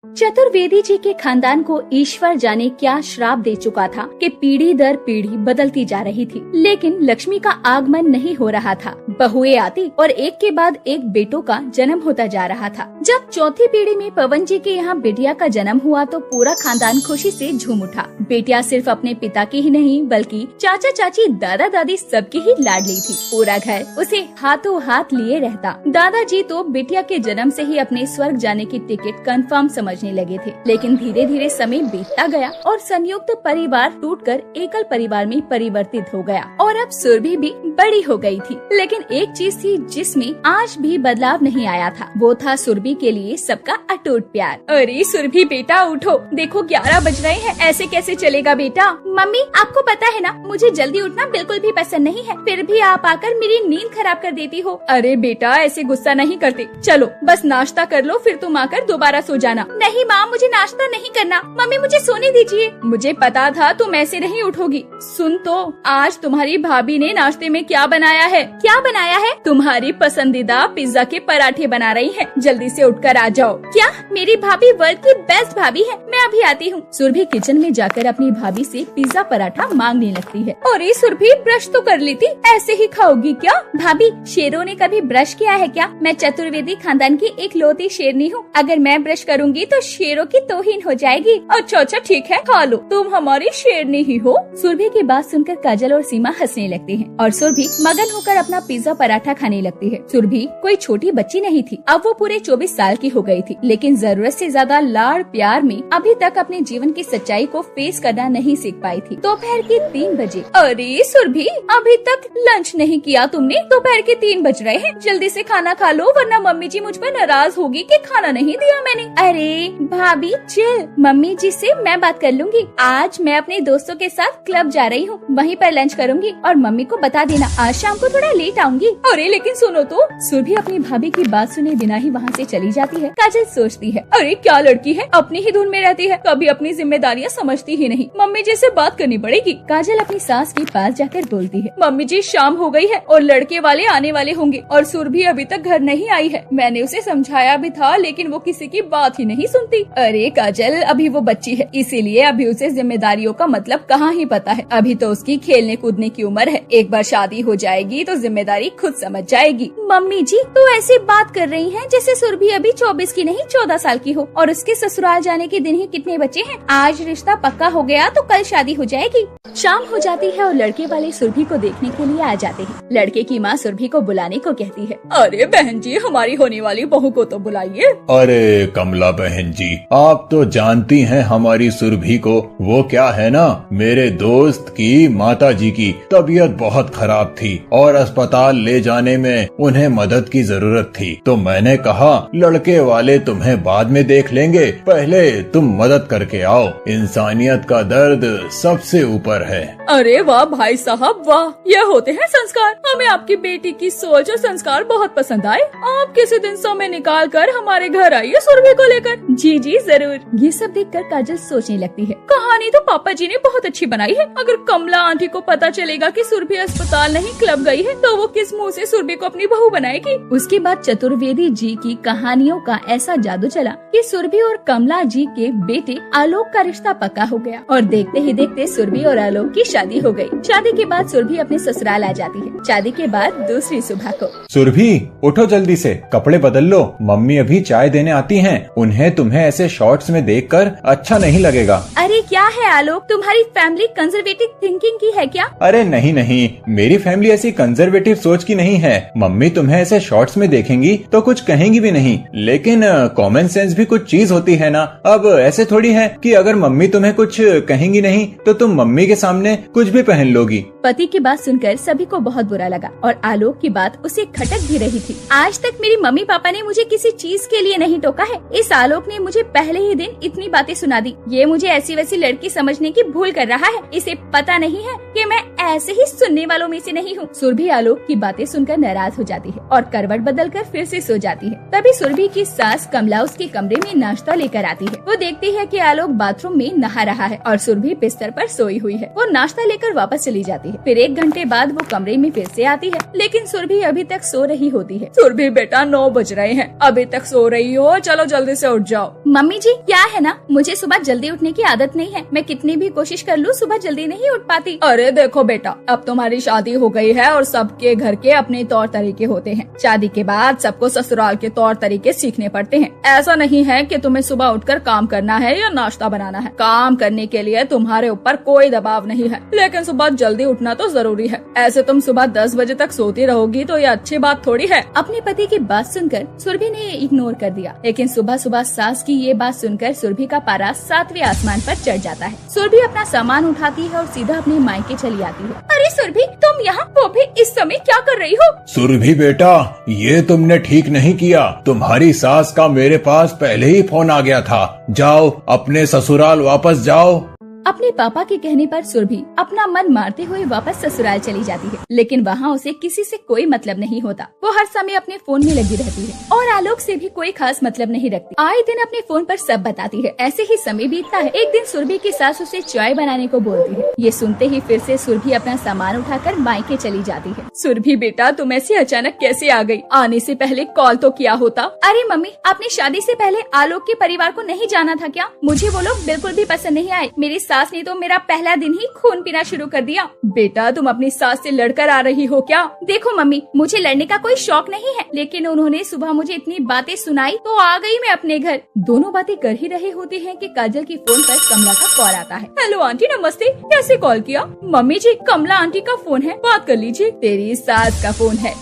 चतुर्वेदी जी के खानदान को ईश्वर जाने क्या श्राप दे चुका था कि पीढ़ी दर पीढ़ी बदलती जा रही थी, लेकिन लक्ष्मी का आगमन नहीं हो रहा था। बहुएं आती और एक के बाद एक बेटों का जन्म होता जा रहा था। जब चौथी पीढ़ी में पवन जी के यहाँ बिटिया का जन्म हुआ तो पूरा खानदान खुशी से झूम उठा। बेटिया सिर्फ अपने पिता की ही नहीं बल्कि चाचा चाची दादा दादी सबकी ही लाडली थी। पूरा घर उसे हाथों हाथ लिए रहता। दादाजी तो बिटिया के जन्म से ही अपने स्वर्ग जाने की टिकट कंफर्म समझने लगे थे, लेकिन धीरे धीरे समय बीतता गया और संयुक्त परिवार टूटकर एकल परिवार में परिवर्तित हो गया और अब सुरभि भी बड़ी हो गई थी। लेकिन एक चीज थी जिसमें आज भी बदलाव नहीं आया था, वो था सुरभि के लिए सबका अटूट प्यार। अरे सुरभि बेटा उठो, देखो 11 बज रहे हैं, ऐसे कैसे चलेगा बेटा। मम्मी आपको पता है ना, मुझे जल्दी उठना बिल्कुल भी पसंद नहीं है, फिर भी आप आकर मेरी नींद खराब कर देती हो। अरे बेटा ऐसे गुस्सा नहीं करते, चलो बस नाश्ता कर लो, फिर तुम आकर दोबारा सो जाना। नहीं माँ, मुझे नाश्ता नहीं करना, मम्मी मुझे सोने दीजिए। मुझे पता था तुम ऐसे नहीं उठोगी। सुन तो, आज तुम्हारी भाभी ने नाश्ते में क्या बनाया है? क्या बनाया है? तुम्हारी पसंदीदा पिज्जा के पराठे बना रही है, जल्दी से उठकर आ जाओ। क्या? मेरी भाभी वर्ल्ड की बेस्ट भाभी है, मैं अभी आती हूँ। सुरभि किचन में जाकर अपनी भाभी से पिज्जा पराठा मांगने लगती है। अरे सुरभि ब्रश तो कर ली थी, ऐसे ही खाओगी क्या? भाभी शेरों ने कभी ब्रश किया है क्या? मैं चतुर्वेदी खानदान की एक लौती शेरनी हूँ, अगर मैं ब्रश करूँगी तो शेरों की तौहीन हो जाएगी। अच्छा अच्छा ठीक है, खा लो, तुम हमारी शेरनी ही हो। सुरभि की बात सुनकर काजल और सीमा हंसने लगती हैं और सुरभि मगन होकर अपना पिज्जा पराठा खाने लगती है। सुरभि कोई छोटी बच्ची नहीं थी, अब वो पूरे 24 साल की हो गई थी, लेकिन जरूरत से ज्यादा लाड़ प्यार में अभी तक अपने जीवन की सच्चाई को फेस करना नहीं सीख पाई थी। दोपहर के 3 बजे। अरे सुरभि अभी तक लंच नहीं किया तुमने? दोपहर के 3 बज रहे हैं, जल्दी से खाना खा लो वरना मम्मी जी मुझ पर नाराज होगी कि खाना नहीं दिया मैंने। अरे भाभी चिल, मम्मी जी से मैं बात कर लूंगी। आज मैं अपने दोस्तों के साथ क्लब जा रही हूँ, वहीं पर लंच करूंगी और मम्मी को बता देना आज शाम को थोड़ा लेट आऊंगी। अरे लेकिन सुनो तो। सुरभि अपनी भाभी की बात सुने बिना ही वहाँ से चली जाती है। काजल सोचती है, अरे क्या लड़की है, अपनी ही धुन में रहती है, कभी अपनी जिम्मेदारियाँ समझती ही नहीं। मम्मी जी से बात करनी पड़ेगी। काजल अपनी सास के पास जाकर बोलती है, मम्मी जी शाम हो गई है और लड़के वाले आने वाले होंगे और सुरभि अभी तक घर नहीं आई है। मैंने उसे समझाया भी था लेकिन वो किसी की बात ही नहीं सुनती। अरे काजल अभी वो बच्ची है, इसीलिए अभी उसे जिम्मेदारियों का मतलब कहाँ ही पता है। अभी तो उसकी खेलने कूदने की उम्र है, एक बार शादी हो जाएगी तो जिम्मेदारी खुद समझ जाएगी। मम्मी जी तो ऐसी बात कर रही हैं जैसे सुरभि अभी 24 की नहीं 14 साल की हो और उसके ससुराल जाने के दिन ही कितने बचे हैं। आज रिश्ता पक्का हो गया तो कल शादी हो जाएगी। शाम हो जाती है और लड़के वाले सुरभि को देखने के लिए आ जाते हैं। लड़के की माँ सुरभि को बुलाने को कहती है। अरे बहन जी हमारी होने वाली बहू को तो बुलाइए। अरे कमला बहन जी, आप तो जानती हैं हमारी सुरभि को, वो क्या है ना, मेरे दोस्त की माता जी की तबीयत बहुत खराब थी और अस्पताल ले जाने में उन्हें मदद की जरूरत थी, तो मैंने कहा लड़के वाले तुम्हें बाद में देख लेंगे, पहले तुम मदद करके आओ, इंसानियत का दर्द सबसे ऊपर है। अरे वाह भाई साहब वाह, ये होते हैं संस्कार। हमें आपकी बेटी की सोच और संस्कार बहुत पसंद आए। आप किसी दिन समय निकाल कर हमारे घर आइए सुरभि को लेकर। जी जी जरूर। ये सब देखकर काजल सोचने लगती है, कहानी तो पापा जी ने बहुत अच्छी बनाई है। अगर कमला आंटी को पता चलेगा कि सुरभि अस्पताल नहीं क्लब गई है तो वो किस मुंह से सुरभि को अपनी बहू बनाएगी। उसके बाद चतुर्वेदी जी की कहानियों का ऐसा जादू चला कि सुरभि और कमला जी के बेटे आलोक का रिश्ता पक्का हो गया और देखते ही देखते सुरभि और आलोक की शादी हो गई। शादी के बाद सुरभि अपने ससुराल आ जाती है। शादी के बाद दूसरी सुबह को। सुरभि उठो जल्दी से, कपड़े बदल लो, मम्मी अभी चाय देने आती हैं, उन्हें तुम्हें ऐसे शॉर्ट्स में देखकर अच्छा नहीं लगेगा। अरे क्या है आलोक, तुम्हारी फैमिली कंजर्वेटिव थिंकिंग की है क्या? अरे नहीं नहीं, मेरी फैमिली ऐसी कंजर्वेटिव सोच की नहीं है। मम्मी तुम्हें ऐसे शॉर्ट्स में देखेंगी तो कुछ कहेंगी भी नहीं, लेकिन कॉमन सेंस भी कुछ चीज होती है ना। अब ऐसे थोड़ी है कि अगर मम्मी तुम्हें कुछ कहेंगी नहीं तो तुम मम्मी के सामने कुछ भी पहन लोगी। पति की बात सुनकर सभी को बहुत बुरा लगा और आलोक की बात उसे खटक भी रही थी। आज तक मेरी मम्मी पापा ने मुझे किसी चीज के लिए नहीं टोका है, इस आलोक ने मुझे पहले ही दिन इतनी बातें सुना दी। ये मुझे ऐसी वैसी लड़की समझने की भूल कर रहा है, इसे पता नहीं है कि मैं ऐसे ही सुनने वालों में से नहीं हूँ। सुरभि आलोक की बातें सुनकर नाराज हो जाती है और करवट बदलकर फिर से सो जाती है। तभी सुरभि की सास कमला उसके कमरे में नाश्ता लेकर आती है। वो देखती है कि आलोक बाथरूम में नहा रहा है और सुरभि बिस्तर पर सोई हुई है। वो नाश्ता लेकर वापस चली जाती है। फिर 1 घंटे बाद वो कमरे में फिर से आती है, लेकिन सुरभि अभी तक सो रही होती है। सुरभि बेटा 9 बज रहे हैं, अभी तक सो रही हो, चलो जल्दी से उठ जाओ। मम्मी जी क्या है ना, मुझे सुबह जल्दी उठने की आदत नहीं है, मैं कितनी भी कोशिश कर लूँ सुबह जल्दी नहीं उठ पाती। अरे देखो बेटा, अब तुम्हारी शादी हो गई है और सबके घर के अपने तौर तरीके होते हैं। शादी के बाद सबको ससुराल के तौर तरीके सीखने पड़ते हैं। ऐसा नहीं है कि तुम्हें सुबह उठकर काम करना है या नाश्ता बनाना है। काम करने के लिए तुम्हारे ऊपर कोई दबाव नहीं है, लेकिन सुबह जल्दी उठना तो जरूरी है। ऐसे तुम सुबह 10 बजे तक सोती रहोगी तो ये अच्छी बात थोड़ी है। अपने पति की बात सुनकर सुरभि ने इग्नोर कर दिया, लेकिन सुबह सुबह सास की ये बात सुनकर सुरभि का पारा 7वें आसमान पर चढ़ जाता है। सुरभि अपना सामान उठाती है और सीधा अपने मायके चली आती है। अरे सुरभि, तुम यहाँ, वो भी इस समय, क्या कर रही हो? सुरभि बेटा, ये तुमने ठीक नहीं किया। तुम्हारी सास का मेरे पास पहले ही फोन आ गया था। जाओ अपने ससुराल वापस जाओ। अपने पापा के कहने पर सुरभि अपना मन मारते हुए वापस ससुराल चली जाती है, लेकिन वहाँ उसे किसी से कोई मतलब नहीं होता। वो हर समय अपने फोन में लगी रहती है और आलोक से भी कोई खास मतलब नहीं रखती। आए दिन अपने फोन पर सब बताती है। ऐसे ही समय बीतता है। एक दिन सुरभि की सास उसे चाय बनाने को बोलती है। ये सुनते ही फिर से सुरभि अपना सामान उठाकर मायके चली जाती है। सुरभि बेटा, तुम ऐसे अचानक कैसे आ गई? आने से पहले कॉल तो किया होता। अरे मम्मी, आपने शादी से पहले आलोक के परिवार को नहीं जाना था क्या? मुझे वो लोग बिल्कुल भी पसंद नहीं आए। मेरी सास ने तो मेरा पहला दिन ही खून पीना शुरू कर दिया। बेटा, तुम अपनी सास से लड़कर आ रही हो क्या? देखो मम्मी, मुझे लड़ने का कोई शौक नहीं है, लेकिन उन्होंने सुबह मुझे इतनी बातें सुनाई तो आ गई मैं अपने घर। दोनों बातें कर ही रहे होते हैं कि काजल की फोन पर कमला का कॉल आता है। हेलो आंटी, नमस्ते। कैसे कॉल किया? मम्मी जी, कमला आंटी का फोन है, बात कर लीजिए। तेरी सास का फोन है।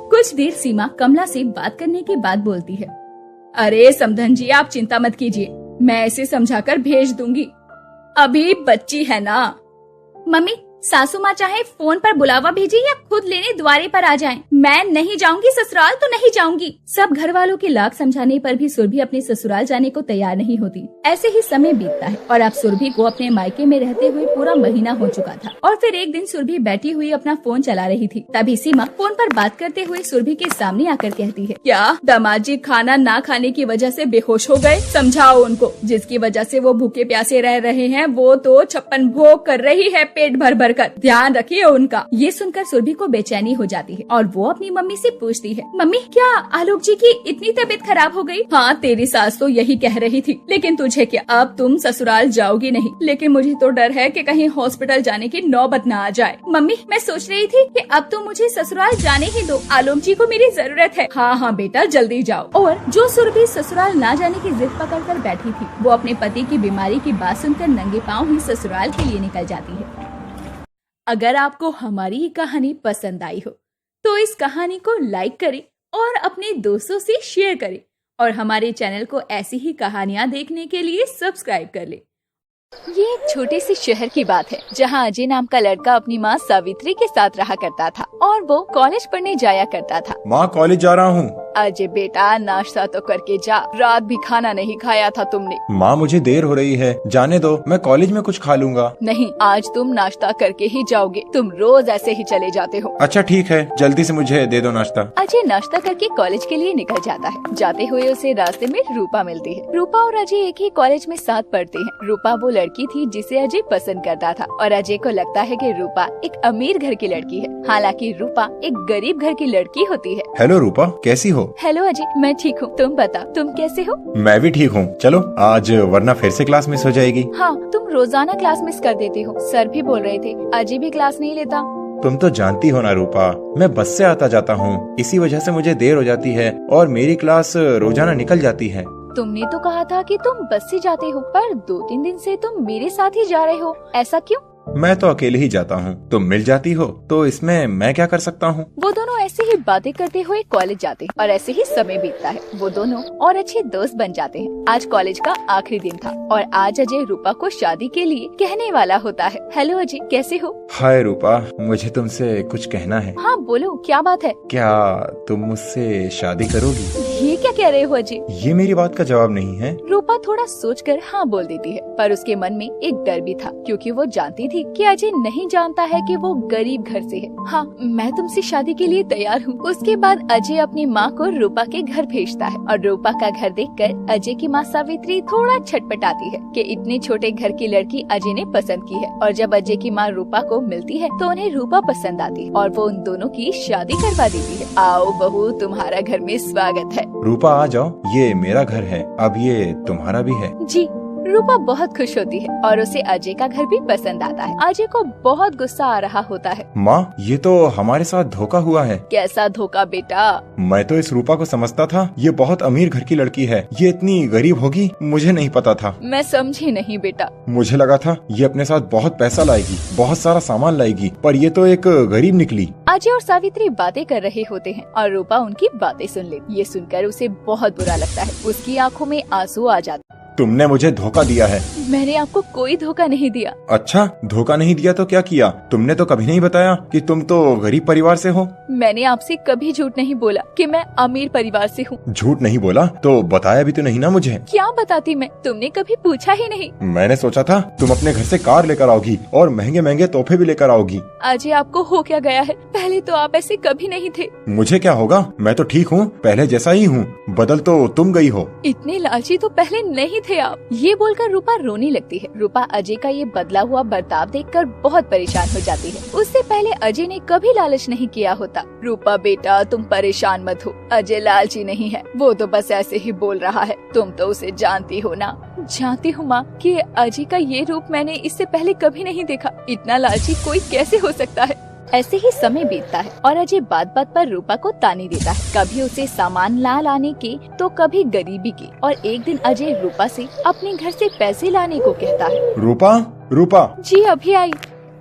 कुछ देर सीमा कमला से बात करने के बाद बोलती है, अरे समधन जी, आप चिंता मत कीजिए, मैं इसे समझाकर भेज दूंगी। अभी बच्ची है ना। मम्मी, सासू माँ चाहे फोन पर बुलावा भेजे या खुद लेने द्वारे पर आ जाएं। मैं नहीं जाऊंगी ससुराल, तो नहीं जाऊंगी। सब घर वालों के लाख समझाने पर भी सुरभि अपने ससुराल जाने को तैयार नहीं होती। ऐसे ही समय बीतता है और अब सुरभि को अपने मायके में रहते हुए पूरा महीना हो चुका था। और फिर एक दिन सुरभि बैठी हुई अपना फोन चला रही थी। तभी सीमा फोन पर बात करते हुए सुरभि के सामने आकर कहती है, क्या दामाद जी खाना ना खाने की वजह से बेहोश हो गए? समझाओ उनको। जिसकी वजह से वो भूखे प्यासे रह रहे हैं, वो तो 56 भोग कर रही है पेट भर भर कर। ध्यान रखिए उनका। ये सुनकर सुरभि को बेचैनी हो जाती है और वो अपनी मम्मी से पूछती है, मम्मी क्या आलोक जी की इतनी तबीयत खराब हो गई? हाँ, तेरी सास तो यही कह रही थी, लेकिन तुझे क्या, अब तुम ससुराल जाओगी नहीं। लेकिन मुझे तो डर है कि कहीं हॉस्पिटल जाने की नौबत न आ जाए। मम्मी, मैं सोच रही थी कि अब तो मुझे ससुराल जाने ही दो, आलोक जी को मेरी जरूरत है। हाँ हाँ बेटा, जल्दी जाओ। और जो सुरभि ससुराल न जाने की जिद पकड़ कर बैठी थी, वो अपने पति की बीमारी की बात सुनकर नंगे पाँव ही ससुराल के लिए निकल जाती है। अगर आपको हमारी ये कहानी पसंद आई हो तो इस कहानी को लाइक करें और अपने दोस्तों से शेयर करें और हमारे चैनल को ऐसी ही कहानियाँ देखने के लिए सब्सक्राइब कर लें। ये एक छोटे से शहर की बात है जहाँ अजय नाम का लड़का अपनी माँ सावित्री के साथ रहा करता था और वो कॉलेज पढ़ने जाया करता था। माँ, कॉलेज जा रहा हूँ। अजय बेटा, नाश्ता तो करके जा, रात भी खाना नहीं खाया था तुमने। माँ, मुझे देर हो रही है, जाने दो, मैं कॉलेज में कुछ खा लूंगा। नहीं, आज तुम नाश्ता करके ही जाओगे, तुम रोज ऐसे ही चले जाते हो। अच्छा ठीक है, जल्दी से मुझे दे दो नाश्ता। अजय नाश्ता करके कॉलेज के लिए निकल जाता है। जाते हुए उसे रास्ते में रूपा मिलती है। रूपा और अजय एक ही कॉलेज में साथ पढ़ते हैं। रूपा वो लड़की थी जिसे अजय पसंद करता था और अजय को लगता है कि रूपा एक अमीर घर की लड़की है, हालांकि रूपा एक गरीब घर की लड़की होती है। हेलो रूपा, कैसी हो? हेलो अजय, मैं ठीक हूँ, तुम बताओ तुम कैसे हो? मैं भी ठीक हूँ। चलो आज, वरना फिर से क्लास मिस हो जाएगी। हाँ, तुम रोजाना क्लास मिस कर देते हो। सर भी बोल रहे थे अजय भी क्लास नहीं लेता। तुम तो जानती हो ना रूपा, मैं बस से आता जाता हूँ, इसी वजह से मुझे देर हो जाती है और मेरी क्लास रोजाना निकल जाती है। तुमने तो कहा था कि तुम बस से जाते हो, पर 2-3 दिन से तुम मेरे साथ ही जा रहे हो, ऐसा क्यों? मैं तो अकेले ही जाता हूँ, तुम मिल जाती हो, तो इसमें मैं क्या कर सकता हूँ? वो दोनों ऐसे ही बातें करते हुए कॉलेज जाते हैं और ऐसे ही समय बीतता है। वो दोनों और अच्छे दोस्त बन जाते हैं। आज कॉलेज का आखिरी दिन था और आज अजय रूपा को शादी के लिए कहने वाला होता है। हेलो अजय, कैसे हो? हाय रूपा, मुझे तुमसे कुछ कहना है। हाँ बोलो, क्या बात है? क्या तुम मुझसे शादी करोगी? ये क्या कह रहे हो अजय? ये मेरी बात का जवाब नहीं है। रूपा थोड़ा सोचकर हाँ बोल देती है, पर उसके मन में एक डर भी था, क्योंकि वो जानती थी कि अजय नहीं जानता है कि वो गरीब घर से है। हाँ, मैं तुमसे शादी के लिए तैयार हूँ। उसके बाद अजय अपनी माँ को रूपा के घर भेजता है और रूपा का घर देखकर अजय की माँ सावित्री थोड़ा छटपटाती है कि इतने छोटे घर की लड़की अजय ने पसंद की है। और जब अजय की माँ रूपा को मिलती है तो उन्हें रूपा पसंद आती है और वो उन दोनों की शादी करवा देती है। आओ बहू, तुम्हारा घर में स्वागत है। रूपा आ जाओ, ये मेरा घर है, अब ये तुम्हारा भी है। जी। रूपा बहुत खुश होती है और उसे अजय का घर भी पसंद आता है। अजय को बहुत गुस्सा आ रहा होता है। माँ, ये तो हमारे साथ धोखा हुआ है। कैसा धोखा बेटा? मैं तो इस रूपा को समझता था ये बहुत अमीर घर की लड़की है, ये इतनी गरीब होगी मुझे नहीं पता था। मैं समझी नहीं बेटा। मुझे लगा था ये अपने साथ बहुत पैसा लाएगी, बहुत सारा सामान लाएगी, पर ये तो एक गरीब निकली। अजय और सावित्री बातें कर रहे होते हैं और रूपा उनकी बातें सुन लेती। ये सुनकर उसे बहुत बुरा लगता है, उसकी आंखों में आंसू आ जाते। तुमने मुझे धोखा दिया है। मैंने आपको कोई धोखा नहीं दिया। अच्छा, धोखा नहीं दिया तो क्या किया? तुमने तो कभी नहीं बताया कि तुम तो गरीब परिवार से हो। मैंने आपसे कभी झूठ नहीं बोला कि मैं अमीर परिवार से हूँ। झूठ नहीं बोला तो बताया भी तो नहीं ना मुझे। क्या बताती मैं? तुमने कभी पूछा ही नहीं। मैंने सोचा था तुम अपने घर से कार लेकर आओगी और महंगे महंगे तोहफे भी लेकर आओगी। अजय, आपको हो क्या गया है? पहले तो आप ऐसे कभी नहीं थे। मुझे क्या होगा, मैं तो ठीक हूँ, पहले जैसा ही हूँ। बदल तो तुम गई हो। इतने लालची तो पहले नहीं थे आप। ये बोलकर रूपा रोने लगती है। रूपा अजय का ये बदला हुआ बर्ताव देखकर बहुत परेशान हो जाती है। उससे पहले अजय ने कभी लालच नहीं किया होता। रूपा बेटा, तुम परेशान मत हो, अजय लालची नहीं है, वो तो बस ऐसे ही बोल रहा है। तुम तो उसे जानती हो ना। जानती हूँ माँ कि अजय का ये रूप मैंने इससे पहले कभी नहीं देखा। इतना लालची कोई कैसे हो सकता है? ऐसे ही समय बीतता है और अजय बात बात पर रूपा को ताने देता है। कभी उसे सामान ला लाने के तो कभी गरीबी के। और एक दिन अजय रूपा से अपने घर से पैसे लाने को कहता है। रूपा, रूपा। जी अभी आई।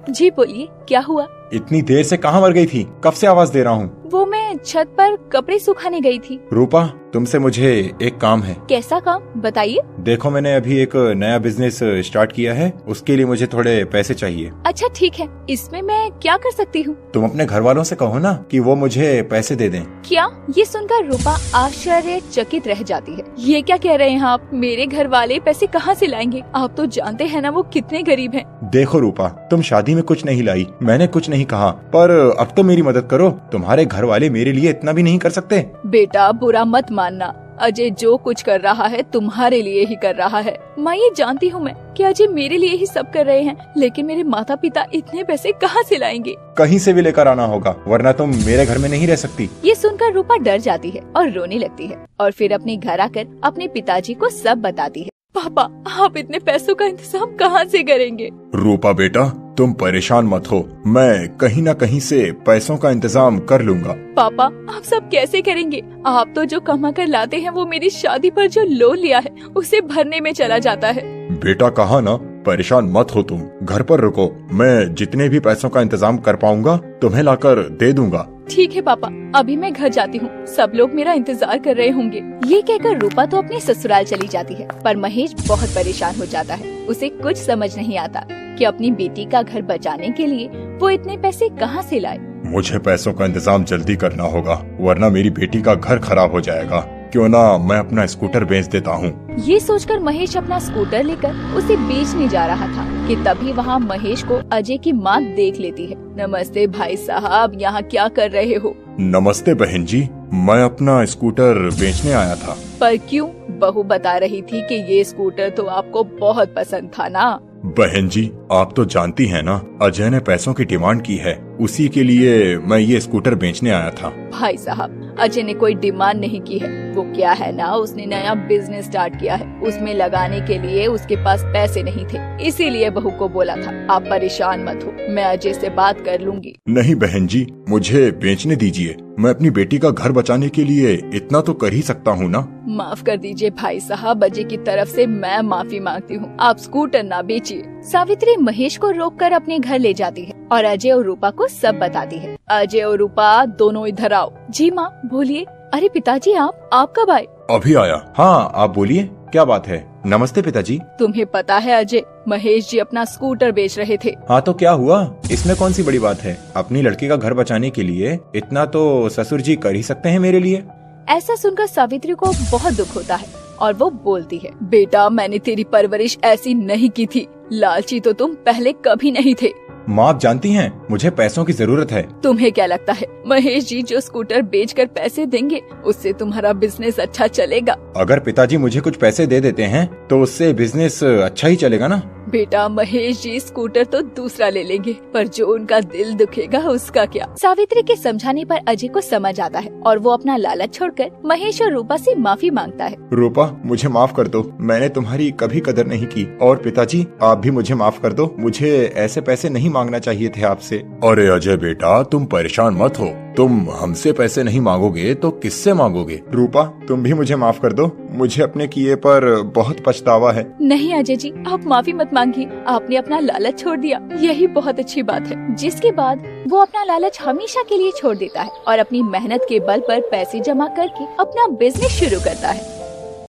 जी बोलिए, क्या हुआ? इतनी देर से कहाँ मर गई थी? कब से आवाज दे रहा हूँ। वो मैं छत पर कपड़े सुखाने गई थी। रूपा, तुमसे मुझे एक काम है। कैसा काम? बताइए। देखो, मैंने अभी एक नया बिजनेस स्टार्ट किया है, उसके लिए मुझे थोड़े पैसे चाहिए। अच्छा ठीक है, इसमें मैं क्या कर सकती हूँ? तुम अपने घर वालों से कहो ना कि वो मुझे पैसे दे दें। क्या? ये सुनकर रूपा आश्चर्यचकित रह जाती है। ये क्या कह रहे हैं आप? मेरे घर वाले पैसे कहाँ से लाएंगे? आप तो जानते हैं ना वो कितने गरीब हैं। देखो रूपा, तुम शादी में कुछ नहीं लाई, मैंने कुछ नहीं कहा, पर अब तो मेरी मदद करो। तुम्हारे घर वाले मेरे लिए इतना भी नहीं कर सकते। बेटा, बुरा मत मानना। अजय जो कुछ कर रहा है तुम्हारे लिए ही कर रहा है। मैं ये जानती हूँ मैं कि अजय मेरे लिए ही सब कर रहे हैं, लेकिन मेरे माता पिता इतने पैसे कहाँ से लाएंगे? कहीं से भी लेकर आना होगा, वरना तुम मेरे घर में नहीं रह सकती। ये सुनकर रूपा डर जाती है और रोने लगती है और फिर अपने घर आकर अपने पिताजी को सब बताती है। पापा, आप इतने पैसों का इंतजाम कहाँ से करेंगे? रूपा बेटा, तुम परेशान मत हो, मैं कहीं न कहीं से पैसों का इंतजाम कर लूंगा। पापा, आप सब कैसे करेंगे? आप तो जो कमा कर लाते हैं वो मेरी शादी पर जो लोन लिया है उसे भरने में चला जाता है। बेटा कहा ना, परेशान मत हो तुम, घर पर रुको, मैं जितने भी पैसों का इंतजाम कर पाऊंगा तुम्हें लाकर दे दूंगा। ठीक है पापा, अभी मैं घर जाती हूँ, सब लोग मेरा इंतजार कर रहे होंगे। ये कहकर रूपा तो अपने ससुराल चली जाती है, पर महेश बहुत परेशान हो जाता है। उसे कुछ समझ नहीं आता कि अपनी बेटी का घर बचाने के लिए वो इतने पैसे कहाँ से लाए। मुझे पैसों का इंतजाम जल्दी करना होगा, वरना मेरी बेटी का घर खराब हो जाएगा। क्यों ना मैं अपना स्कूटर बेच देता हूँ। ये सोचकर महेश अपना स्कूटर लेकर उसे बेचने जा रहा था कि तभी वहाँ महेश को अजय की माँ देख लेती है। नमस्ते भाई साहब, यहाँ क्या कर रहे हो? नमस्ते बहन जी, मैं अपना स्कूटर बेचने आया था। पर क्यों? बहू बता रही थी कि ये स्कूटर तो आपको बहुत पसंद था ना। बहन जी, आप तो जानती हैं ना, अजय ने पैसों की डिमांड की है, उसी के लिए मैं ये स्कूटर बेचने आया था। भाई साहब, अजय ने कोई डिमांड नहीं की है। वो क्या है ना, उसने नया बिजनेस स्टार्ट किया है, उसमें लगाने के लिए उसके पास पैसे नहीं थे, इसीलिए बहू को बोला था। आप परेशान मत हो, मैं अजय से बात कर लूंगी। नहीं बहन जी, मुझे बेचने दीजिए, मैं अपनी बेटी का घर बचाने के लिए इतना तो कर ही सकता हूँ ना। माफ कर दीजिए भाई साहब, अजय की तरफ से मैं माफी मांगती हूँ, आप स्कूटर ना बेचिए। सावित्री महेश को रोककर अपने घर ले जाती है और अजय और रूपा को सब बताती है। अजय और रूपा दोनों इधर आओ। जी माँ, बोलिए। अरे पिताजी, आप कब आए? अभी आया। हाँ, आप बोलिए, क्या बात है? नमस्ते पिताजी। तुम्हें पता है अजय, महेश जी अपना स्कूटर बेच रहे थे। हाँ तो क्या हुआ? इसमें कौन सी बड़ी बात है? अपनी लड़की का घर बचाने के लिए इतना तो ससुर जी कर ही सकते हैं मेरे लिए। ऐसा सुनकर सावित्री को बहुत दुख होता है और वो बोलती है, बेटा मैंने तेरी परवरिश ऐसी नहीं की थी, लालची तो तुम पहले कभी नहीं थे। माँ आप जानती हैं मुझे पैसों की जरूरत है। तुम्हें क्या लगता है महेश जी जो स्कूटर बेचकर पैसे देंगे उससे तुम्हारा बिजनेस अच्छा चलेगा? अगर पिताजी मुझे कुछ पैसे दे देते हैं तो उससे बिजनेस अच्छा ही चलेगा ना। बेटा महेश जी स्कूटर तो दूसरा ले लेंगे, पर जो उनका दिल दुखेगा उसका क्या? सावित्री के समझाने पर अजय को समझ आता है और वो अपना लालच छोड़कर महेश और रूपा से माफी मांगता है। रूपा मुझे माफ कर दो, मैंने तुम्हारी कभी कदर नहीं की। और पिताजी आप भी मुझे माफ कर दो, मुझे ऐसे पैसे नहीं मांगना चाहिए थे आपसे। अरे अजय बेटा तुम परेशान मत हो, तुम हमसे पैसे नहीं मांगोगे तो किससे मांगोगे? रूपा तुम भी मुझे माफ कर दो, मुझे अपने किए पर बहुत पछतावा है। नहीं अजय जी आप माफी मत मांगिए, आपने अपना लालच छोड़ दिया, यही बहुत अच्छी बात है। जिसके बाद वो अपना लालच हमेशा के लिए छोड़ देता है और अपनी मेहनत के बल पर पैसे जमा करके अपना बिजनेस शुरू करता है।